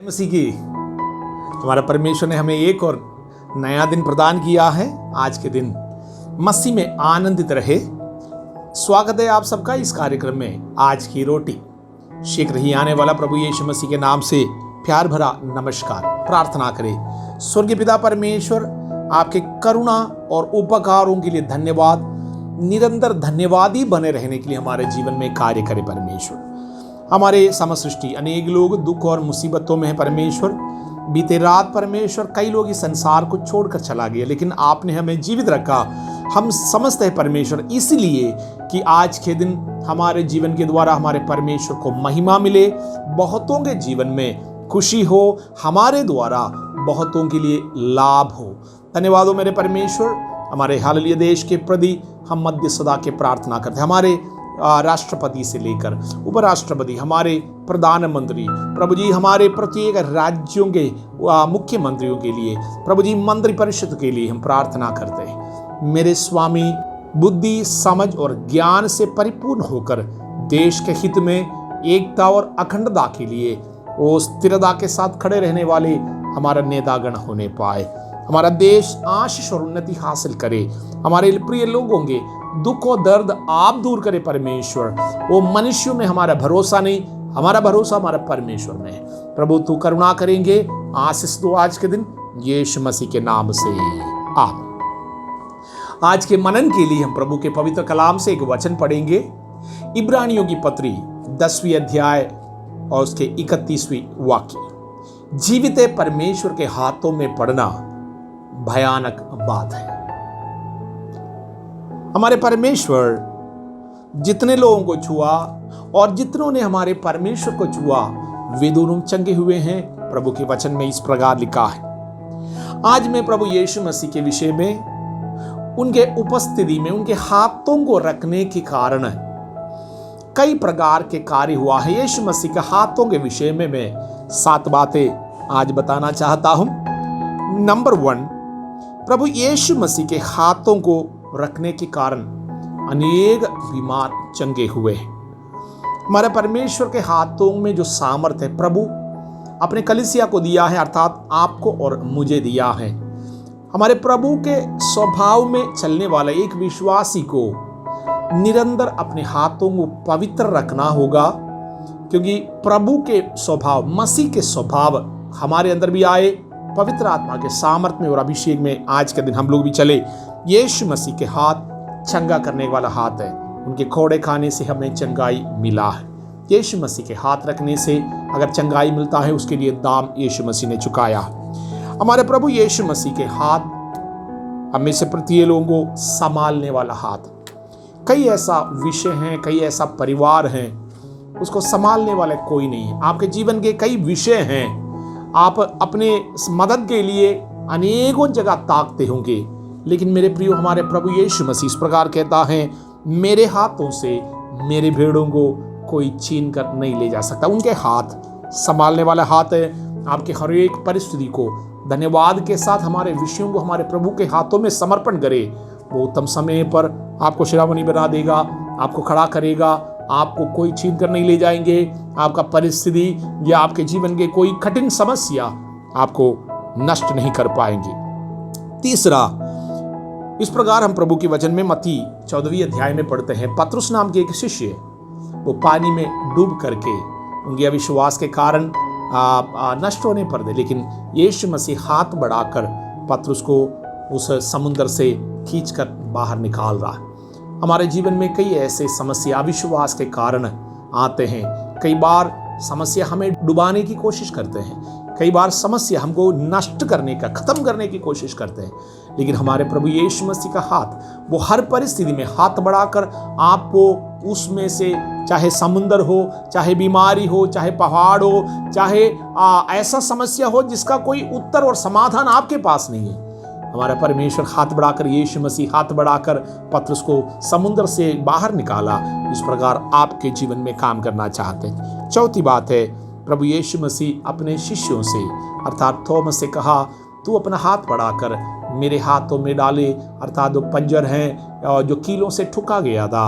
मसीह की हमारा परमेश्वर ने हमें एक और नया दिन प्रदान किया है। आज के दिन मसीह में आनंदित रहे। स्वागत है आप सबका इस कार्यक्रम में। आज की रोटी शीघ्र ही आने वाला प्रभु यीशु मसीह के नाम से प्यार भरा नमस्कार। प्रार्थना करें। स्वर्गीय पिता परमेश्वर, आपके करुणा और उपकारों के लिए धन्यवाद। निरंतर धन्यवादी बने रहने के लिए हमारे जीवन में कार्य करे परमेश्वर। हमारे समसृष्टि अनेक लोग दुख और मुसीबतों में है परमेश्वर। बीते रात परमेश्वर कई लोग इस संसार को छोड़कर चला गया, लेकिन आपने हमें जीवित रखा। हम समझते हैं परमेश्वर इसलिए कि आज के दिन हमारे जीवन के द्वारा हमारे परमेश्वर को महिमा मिले, बहुतों के जीवन में खुशी हो, हमारे द्वारा बहुतों के लिए लाभ हो। धन्यवाद हो मेरे परमेश्वर। हमारे हालेलुया देश के प्रति हम मध्य सदा के प्रार्थना करते हैं। हमारे राष्ट्रपति से लेकर उपराष्ट्रपति, हमारे प्रधानमंत्री, प्रभु जी हमारे प्रत्येक राज्यों के मुख्यमंत्रियों के लिए, प्रभु जी मंत्रिपरिषद के लिए हम प्रार्थना करते हैं। मेरे स्वामी बुद्धि, समझ और ज्ञान से परिपूर्ण होकर देश के हित में एकता और अखंडता के लिए वो स्थिरता के साथ खड़े रहने वाले हमारा नेतागण होने पाए। हमारा देश आशीष और उन्नति हासिल करे। हमारे प्रिय लोगों के दुख और दर्द आप दूर करे परमेश्वर। वो मनुष्यों में हमारा भरोसा नहीं, हमारा भरोसा हमारा परमेश्वर में है। प्रभु तू करुणा करेंगे। आशीष दो आज के दिन यीशु मसीह के नाम से आमीन। आज के मनन के लिए हम प्रभु के पवित्र कलाम से एक वचन पढ़ेंगे। इब्रानियों की पत्री 10वीं अध्याय और उसके 31वीं वाक्य। जीवित परमेश्वर के हाथों में पड़ना भयानक बात है। हमारे परमेश्वर जितने लोगों को छुआ और जितनों ने हमारे परमेश्वर को छुआ वे दोनों चंगे हुए हैं। प्रभु के वचन में इस प्रकार लिखा है। आज मैं प्रभु यीशु मसीह के विषय में, उनके उपस्थिति में उनके हाथों को रखने के कारण कई प्रकार के कार्य हुआ है। यीशु मसीह के हाथों के विषय में मैं 7 बातें आज बताना चाहता हूं। नंबर 1, प्रभु यीशु मसीह के हाथों को रखने के कारण अनेक बीमार चंगे हुए। हमारे परमेश्वर के हाथों में जो सामर्थ्य है प्रभु अपने कलीसिया को दिया है, अर्थात आपको और मुझे दिया है। हमारे प्रभु के स्वभाव में चलने वाला एक विश्वासी को निरंतर अपने हाथों को पवित्र रखना होगा, क्योंकि प्रभु के स्वभाव, मसीह के स्वभाव हमारे अंदर भी आए। पवित्र आत्मा के सामर्थ्य में और अभिषेक में आज के दिन हम लोग भी चले। यीशु मसीह के हाथ चंगा करने वाला हाथ है। उनके खोड़े खाने से हमें चंगाई मिला है। यीशु मसीह के हाथ रखने से अगर चंगाई मिलता है, उसके लिए दाम यीशु मसीह ने चुकाया। हमारे प्रभु यीशु मसीह के हाथ हमें से प्रत्येक लोगों को संभालने वाला हाथ। कई ऐसा विषय हैं, कई ऐसा परिवार हैं, उसको संभालने वाले कोई नहीं है। आपके जीवन के कई विषय हैं, आप अपने मदद के लिए अनेकों जगह ताकते होंगे, लेकिन मेरे प्रियो हमारे प्रभु यीशु मसीह इस प्रकार कहता है, मेरे हाथों से मेरे भेड़ों को कोई छीन कर नहीं ले जा सकता। उनके हाथ संभालने वाला हाथ है। आपके हर एक परिस्थिति को धन्यवाद के साथ हमारे विषयों को हमारे प्रभु के हाथों में समर्पण करे। वो उत्तम समय पर आपको शिरोमणि बना देगा, आपको खड़ा करेगा। आपको कोई छीन कर नहीं ले जाएंगे। आपका परिस्थिति या आपके जीवन के कोई कठिन समस्या आपको नष्ट नहीं कर पाएंगे। तीसरा, इस प्रकार हम प्रभु के वचन में मत्ती 14वीं अध्याय में पढ़ते हैं। पतरस नाम के एक शिष्य, वो पानी में डूब करके उनके अविश्वास के कारण नष्ट होने पर थे, लेकिन यीशु मसीह हाथ बढ़ाकर पतरस को उस समुद्र से खींचकर बाहर निकाल रहा है। हमारे जीवन में कई ऐसे समस्या अविश्वास के कारण आते हैं। कई बार समस्या हमें डुबाने की कोशिश करते हैं, कई बार समस्या हमको नष्ट करने का, खत्म करने की कोशिश करते हैं, लेकिन हमारे प्रभु यीशु मसीह का हाथ वो हर परिस्थिति में हाथ बढ़ाकर आपको उसमें से, चाहे समुंदर हो, चाहे बीमारी हो, चाहे पहाड़ हो, चाहे ऐसा समस्या हो जिसका कोई उत्तर और समाधान आपके पास नहीं है, हमारा परमेश्वर हाथ बढ़ाकर, यीशु मसीह हाथ बढ़ाकर पतरस को समुद्र से बाहर निकाला। इस प्रकार आपके जीवन में काम करना चाहते हैं। चौथी बात है, प्रभु यीशु मसीह अपने शिष्यों से अर्थात थोमस से कहा, तू अपना हाथ बढ़ाकर मेरे हाथों में डाले, अर्थात जो पंजर हैं जो कीलों से ठुका गया था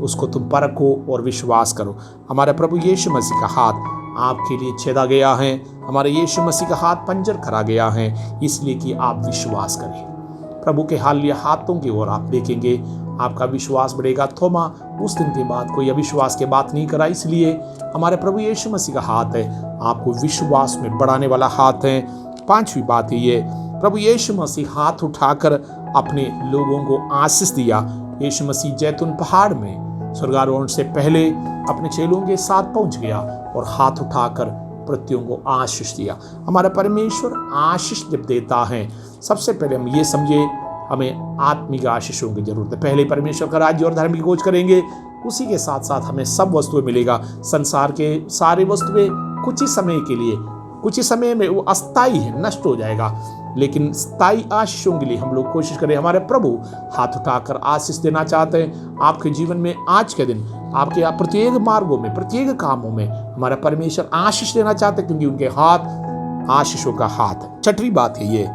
उसको तुम परखो और विश्वास करो। हमारे प्रभु यीशु मसीह का हाथ आपके लिए छेदा गया है, हमारे यीशु मसीह का हाथ पंजर करा गया है, इसलिए कि आप विश्वास करें। प्रभु के हालिया हाथों की ओर आप देखेंगे, आपका विश्वास बढ़ेगा। थोमा उस दिन के बाद कोई अविश्वास की बात नहीं करा, इसलिए हमारे प्रभु यीशु मसीह का हाथ है, आपको विश्वास में बढ़ाने वाला हाथ है। पांचवी बात ये, प्रभु यीशु मसीह हाथ उठाकर अपने लोगों को आशीष दिया। यीशु मसीह जैतून पहाड़ में स्वर्गारोहण से पहले अपने चेलों के साथ पहुंच गया और हाथ उठाकर प्रत्येक को आशीष दिया। हमारा परमेश्वर आशीष जब देता है, सबसे पहले हम ये समझे हमें आत्मिक आशीषों की जरूरत है। पहले परमेश्वर का राज्य और धर्म की खोज करेंगे, उसी के साथ साथ हमें सब वस्तुएं मिलेगा। संसार के सारे वस्तुएं कुछ ही समय के लिए, कुछ ही समय में वो अस्थाई है, नष्ट हो जाएगा, लेकिन स्थायी आशीषों के लिए हम लोग कोशिश करें। हमारे प्रभु हाथ उठाकर आशीष देना चाहते हैं आपके जीवन में। आज के दिन आपके प्रत्येक मार्गों में, प्रत्येक कामों में हमारा परमेश्वर आशीष देना चाहते हैं, क्योंकि उनके हाथ आशीषों का हाथ है। छठवीं बात है ये,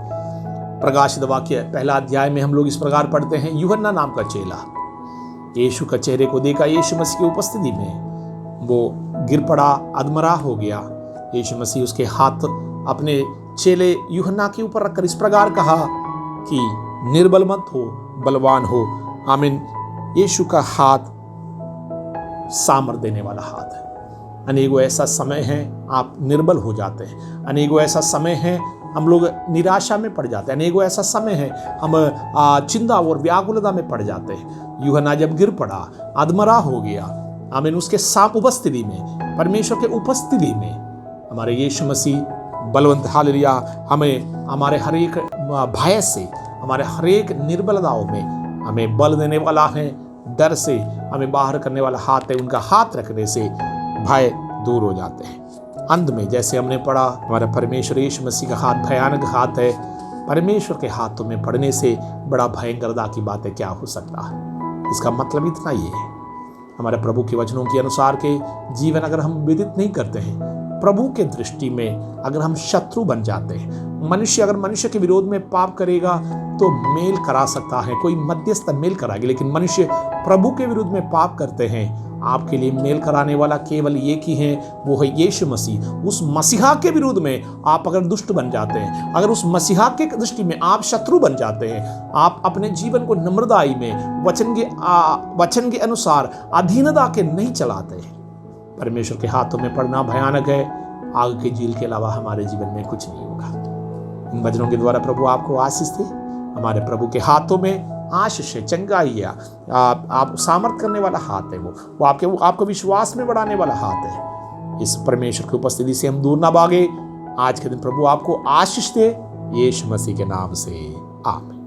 प्रकाशित वाक्य पहला अध्याय में हम लोग इस प्रकार पढ़ते हैं, यूहन्ना नाम का चेला यीशु का चेहरे को देखा, यीशु मसीह की उपस्थिति में वो गिर पड़ा, अधमरा हो गया। यीशु मसीह उसके हाथ अपने चेले यूहन्ना के ऊपर रखकर इस प्रकार कहा कि निर्बल मत हो, बलवान हो। आमीन। यीशु का हाथ सामर्थ देने वाला हाथ है। अनेकों ऐसा समय है आप निर्बल हो जाते हैं, अनेकों ऐसा समय है हम लोग निराशा में पड़ जाते हैं, अनेकों ऐसा समय है हम चिंता और व्याकुलता में पड़ जाते हैं। यूहन्ना जब गिर पड़ा, अधमरा हो गया, आमीन, उसके साथ उपस्थिति में, परमेश्वर के उपस्थिति में हमारे यीशु मसीह बलवंत, हालेलुया, हमें हमारे हर एक भय से, हमारे हर एक निर्बलताओं में हमें बल देने वाला है। डर से हमें बाहर करने वाला हाथ है। उनका हाथ रखने से भय दूर हो जाते हैं। अंत में जैसे हमने पढ़ा, हमारा परमेश्वर यीशु मसीह का हाथ भयानक हाथ है। परमेश्वर के हाथों में पड़ने से बड़ा भयंकरता की बातें क्या हो सकता है। इसका मतलब इतना ही है, हमारे प्रभु के वचनों के अनुसार के जीवन अगर हम व्यतीत नहीं करते हैं, प्रभु के दृष्टि में अगर हम शत्रु बन जाते हैं, मनुष्य अगर मनुष्य के विरोध में पाप करेगा तो मेल करा सकता है, कोई मध्यस्थ मेल कराएगा, लेकिन मनुष्य प्रभु के विरुद्ध में पाप करते हैं, आपके लिए मेल कराने वाला केवल एक ही है, वो है यीशु मसीह। उस मसीहा के विरुद्ध में आप अगर दुष्ट बन जाते हैं, अगर उस मसीहा के दृष्टि में आप शत्रु बन जाते हैं, आप अपने जीवन को नम्रताई में, वचन के अनुसार अधीनता के नहीं चलाते, परमेश्वर के हाथों में पड़ना भयानक है। आग के झील के अलावा हमारे जीवन में कुछ नहीं होगा। इन वचनों के द्वारा प्रभु आपको आशीष दे। हमारे प्रभु के हाथों में आशीष है, चंगाई है, आप सामर्थ करने वाला हाथ है, वो आपको विश्वास में बढ़ाने वाला हाथ है। इस परमेश्वर की उपस्थिति से हम दूर ना भागे। आज के दिन प्रभु आपको आशीष दे, यीशु मसीह के नाम से आमीन।